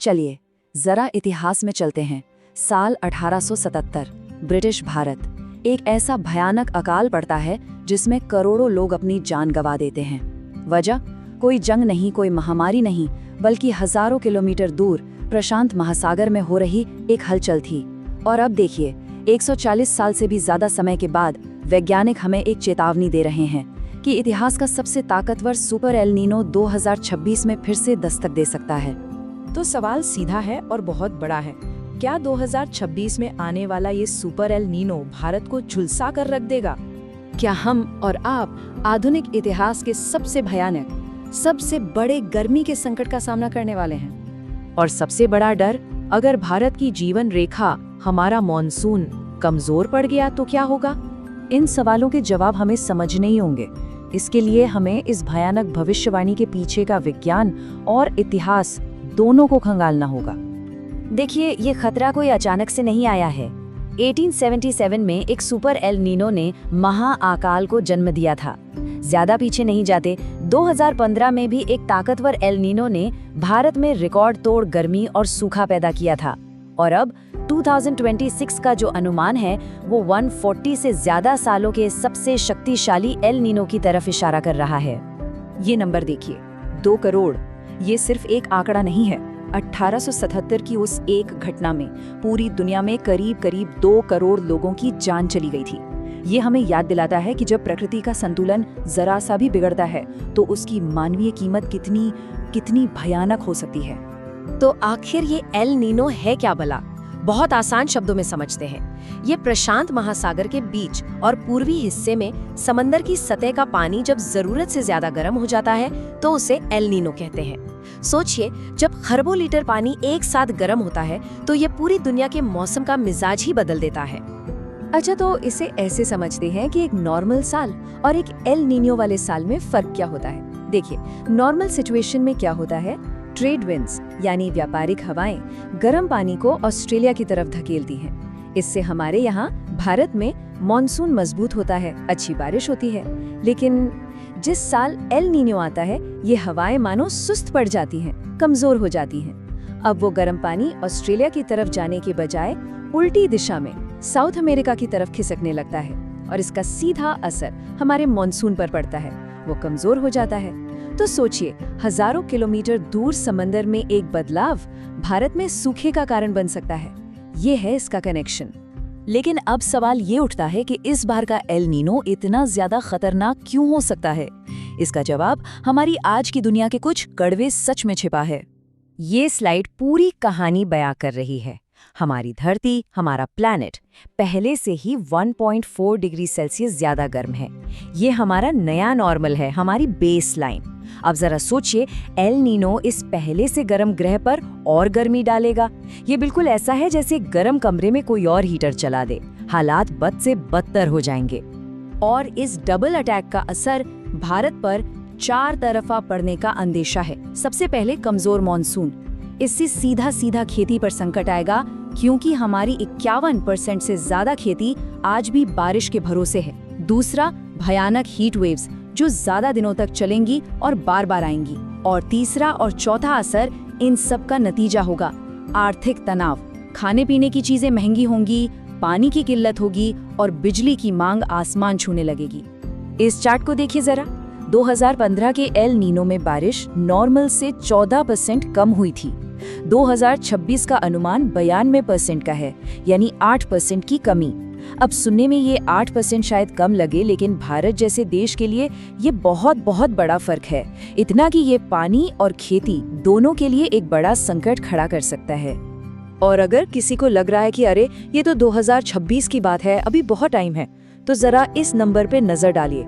चलिए जरा इतिहास में चलते हैं। साल 1877, ब्रिटिश भारत। एक ऐसा भयानक अकाल पड़ता है जिसमें करोड़ों लोग अपनी जान गंवा देते हैं। वजह कोई जंग नहीं, कोई महामारी नहीं, बल्कि हजारों किलोमीटर दूर प्रशांत महासागर में हो रही एक हलचल थी। और अब देखिए, 140 साल से भी ज्यादा समय के बाद वैज्ञानिक हमें एक चेतावनी दे रहे हैं कि इतिहास का सबसे ताकतवर सुपर एल नीनो 2026 में फिर से दस्तक दे सकता है। तो सवाल सीधा है और बहुत बड़ा है। क्या 2026 में आने वाला ये सुपर एल नीनो भारत को झुलसा कर रख देगा? क्या हम और आप आधुनिक इतिहास के सबसे भयानक, सबसे बड़े गर्मी के संकट का सामना करने वाले हैं? और सबसे बड़ा डर, अगर भारत की जीवन रेखा, हमारा मॉनसून कमजोर पड़ गया तो क्या होगा? इन सवालों के जवाब हमें समझने ही होंगे। इसके लिए हमें इस भयानक भविष्यवाणी के पीछे का विज्ञान और इतिहास दोनों को खंगालना होगा। देखिए, ये खतरा कोई अचानक से नहीं आया है। 1877 में एक सुपर एल नीनो ने महाअकाल को जन्म दिया था। ज्यादा पीछे नहीं जाते, 2015 में भी एक ताकतवर एल नीनो ने भारत में रिकॉर्ड तोड़ गर्मी और सूखा पैदा किया था। और अब 2026 का जो अनुमान है वो 140 से ज्यादा सालों के सबसे शक्तिशाली एल नीनो की तरफ इशारा कर रहा है। ये नंबर देखिए, 2 करोड़। ये सिर्फ एक आंकड़ा नहीं है। 1877 की उस एक घटना में पूरी दुनिया में करीब 2 करोड़ लोगों की जान चली गई थी। ये हमें याद दिलाता है कि जब प्रकृति का संतुलन जरा सा भी बिगड़ता है तो उसकी मानवीय कीमत कितनी भयानक हो सकती है। तो आखिर ये एल नीनो है क्या भला? बहुत आसान शब्दों में समझते हैं। ये प्रशांत महासागर के बीच और पूर्वी हिस्से में समंदर की सतह का पानी जब जरूरत से ज्यादा गर्म हो जाता है तो उसे एल नीनो कहते हैं। सोचिए, जब खरबों लीटर पानी एक साथ गर्म होता है तो ये पूरी दुनिया के मौसम का मिजाज ही बदल देता है। अच्छा, तो इसे ऐसे समझते हैं कि एक नॉर्मल साल और एक एल नीनो वाले साल में फर्क क्या होता है। देखिए, नॉर्मल सिचुएशन में क्या होता है, ट्रेड विंड्स यानी व्यापारिक हवाएं गर्म पानी को ऑस्ट्रेलिया की तरफ धकेलती हैं। इससे हमारे यहाँ भारत में मॉनसून मजबूत होता है, अच्छी बारिश होती है। लेकिन जिस साल एल नीनो आता है, ये हवाएं मानो सुस्त पड़ जाती हैं, कमजोर हो जाती हैं। अब वो गर्म पानी ऑस्ट्रेलिया की तरफ जाने के बजाय उल्टी दिशा में साउथ अमेरिका की तरफ खिसकने लगता है और इसका सीधा असर हमारे मॉनसून पर पड़ता है। वो कमजोर हो जाता है। तो सोचिए, हजारों किलोमीटर दूर समंदर में एक बदलाव भारत में सूखे का कारण बन सकता है। ये है इसका कनेक्शन। लेकिन अब सवाल ये उठता है कि इस बार का एल नीनो इतना ज्यादा खतरनाक क्यों हो सकता है? इसका जवाब हमारी आज की दुनिया के कुछ कड़वे सच में छिपा है। ये स्लाइड पूरी कहानी बयां कर रही है। हमारी धरती, हमारा प्लैनेट पहले से ही 1.4 डिग्री सेल्सियस ज्यादा गर्म है। ये हमारा नया नॉर्मल है, हमारी बेस लाइन। अब जरा सोचिए, एल नीनो इस पहले से गर्म ग्रह पर और गर्मी डालेगा। ये बिल्कुल ऐसा है जैसे गर्म कमरे में कोई और हीटर चला दे। हालात बद से बदतर हो जाएंगे। और इस डबल अटैक का असर भारत पर 4 तरफा पड़ने का अंदेशा है। सबसे पहले कमजोर मॉनसून, इससे सीधा खेती पर संकट आएगा, क्योंकि हमारी 51% से ज्यादा खेती आज भी बारिश के भरोसे है। दूसरा, भयानक हीट वेव्स जो ज्यादा दिनों तक चलेंगी और बार बार आएंगी। और तीसरा और चौथा असर इन सब का नतीजा होगा आर्थिक तनाव। खाने पीने की चीजें महंगी होंगी, पानी की किल्लत होगी और बिजली की मांग आसमान छूने लगेगी। इस चार्ट को देखिए जरा। 2015 के एल नीनो में बारिश नॉर्मल से 14% कम हुई थी। 2026 का अनुमान 92% का है, यानी 8% की कमी। अब सुनने में ये 8% शायद कम लगे, लेकिन भारत जैसे देश के लिए ये बहुत बड़ा फर्क है। इतना कि ये पानी और खेती दोनों के लिए एक बड़ा संकट खड़ा कर सकता है। और अगर किसी को लग रहा है कि अरे ये तो 2026 की बात है, अभी बहुत टाइम है, तो जरा इस नंबर पे नजर डालिए,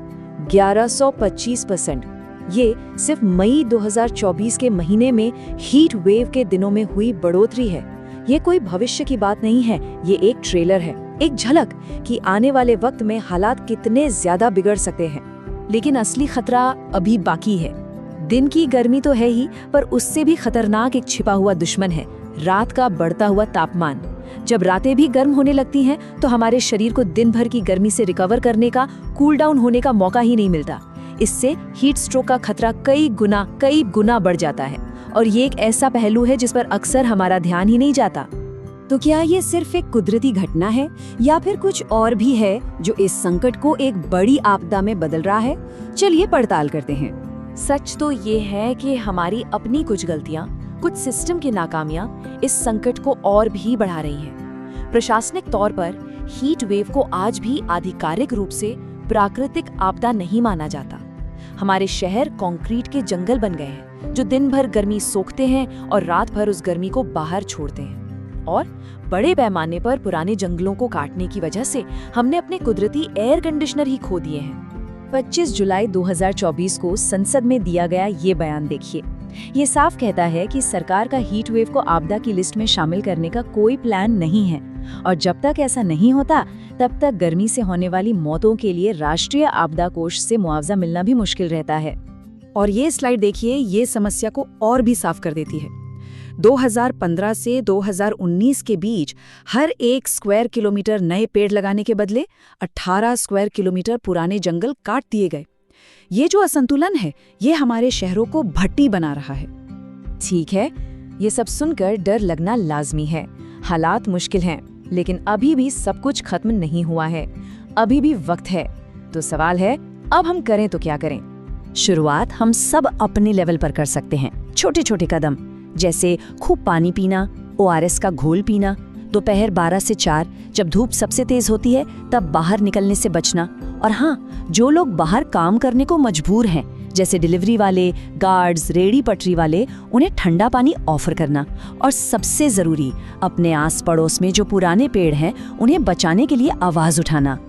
1125%। ये सिर्फ मई 2024 के महीने में हीट वेव के दिनों में हुई बढ़ोतरी है। ये कोई भविष्य की बात नहीं है, ये एक ट्रेलर है, एक झलक कि आने वाले वक्त में हालात कितने ज्यादा बिगड़ सकते हैं। लेकिन असली खतरा अभी बाकी है। दिन की गर्मी तो है ही, पर उससे भी खतरनाक एक छिपा हुआ दुश्मन है, रात का बढ़ता हुआ तापमान। जब रातें भी गर्म होने लगती हैं तो हमारे शरीर को दिन भर की गर्मी से रिकवर करने का, कूल डाउन होने का मौका ही नहीं मिलता। इससे हीट स्ट्रोक का खतरा कई गुना बढ़ जाता है। और ये एक ऐसा पहलू है जिस पर अक्सर हमारा ध्यान ही नहीं जाता। तो क्या ये सिर्फ एक कुदरती घटना है या फिर कुछ और भी है जो इस संकट को एक बड़ी आपदा में बदल रहा है? चलिए पड़ताल करते हैं। सच तो ये है कि हमारी अपनी कुछ गलतियां, कुछ सिस्टम की नाकामियां इस संकट को और भी बढ़ा रही हैं। प्रशासनिक तौर पर हीट वेव को आज भी आधिकारिक रूप से प्राकृतिक आपदा नहीं माना जाता। हमारे शहर कंक्रीट के जंगल बन गए हैं जो दिन भर गर्मी सोखते हैं और रात भर उस गर्मी को बाहर छोड़ते हैं। और बड़े पैमाने पर पुराने जंगलों को काटने की वजह से हमने अपने कुदरती एयर कंडीशनर ही खो दिए हैं। 25 जुलाई 2024 को संसद में दिया गया ये बयान देखिए। ये साफ कहता है कि सरकार का हीट वेव को आपदा की लिस्ट में शामिल करने का कोई प्लान नहीं है और जब तक ऐसा नहीं होता तब तक गर्मी से होने वाली मौतों के लिए राष्ट्रीय आपदा कोष से मुआवजा मिलना भी मुश्किल रहता है। और ये स्लाइड देखिए, ये समस्या को और भी साफ कर देती है। 2015 से 2019 के बीच हर 1 स्क्वायर किलोमीटर नए पेड़ लगाने के बदले 18 स्क्वायर किलोमीटर पुराने जंगल काट दिए गए। ये जो असंतुलन है, ये हमारे शहरों को भट्टी बना रहा है। ठीक है, ये सब सुनकर डर लगना लाजमी है। हालात मुश्किल हैं, लेकिन अभी भी सब कुछ खत्म नहीं हुआ है। अभी भी वक्त है। तो सवाल है, अब हम करें तो क्या करें? शुरुआत हम सब अपने लेवल पर कर सकते हैं। छोटे छोटे कदम, जैसे खूब पानी पीना, ORS का घोल पीना, दोपहर 12 से 4 जब धूप सबसे तेज होती है तब बाहर निकलने से बचना। और हाँ, जो लोग बाहर काम करने को मजबूर हैं, जैसे डिलीवरी वाले, गार्ड्स, रेड़ी पटरी वाले, उन्हें ठंडा पानी ऑफर करना। और सबसे ज़रूरी, अपने आस पड़ोस में जो पुराने पेड़ हैं उन्हें बचाने के लिए आवाज़ उठाना।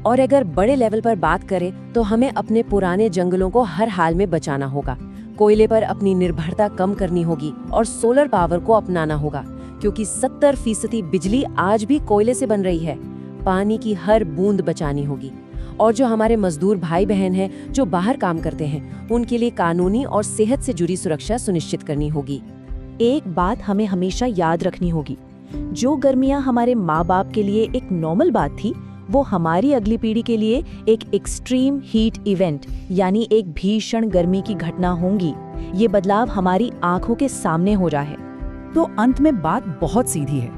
और अगर बड़े लेवल पर बात करें तो हमें अपने पुराने जंगलों को हर हाल में बचाना होगा। कोयले पर अपनी निर्भरता कम करनी होगी और सोलर पावर को अपनाना होगा, क्योंकि 70% बिजली आज भी कोयले से बन रही है। पानी की हर बूंद बचानी होगी। और जो हमारे मजदूर भाई बहन हैं जो बाहर काम करते हैं, उनके लिए कानूनी और सेहत से जुड़ी सुरक्षा सुनिश्चित करनी होगी। एक बात हमें हमेशा याद रखनी होगी, जो गर्मियां हमारे माँ बाप के लिए एक नॉर्मल बात थी, वो हमारी अगली पीढ़ी के लिए एक एक्सट्रीम हीट इवेंट यानी एक भीषण गर्मी की घटना होंगी। ये बदलाव हमारी आंखों के सामने हो रहा है। तो अंत में बात बहुत सीधी है।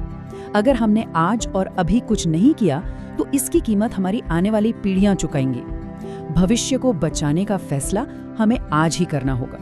अगर हमने आज और अभी कुछ नहीं किया तो इसकी कीमत हमारी आने वाली पीढ़ियां चुकाएंगी। भविष्य को बचाने का फैसला हमें आज ही करना होगा।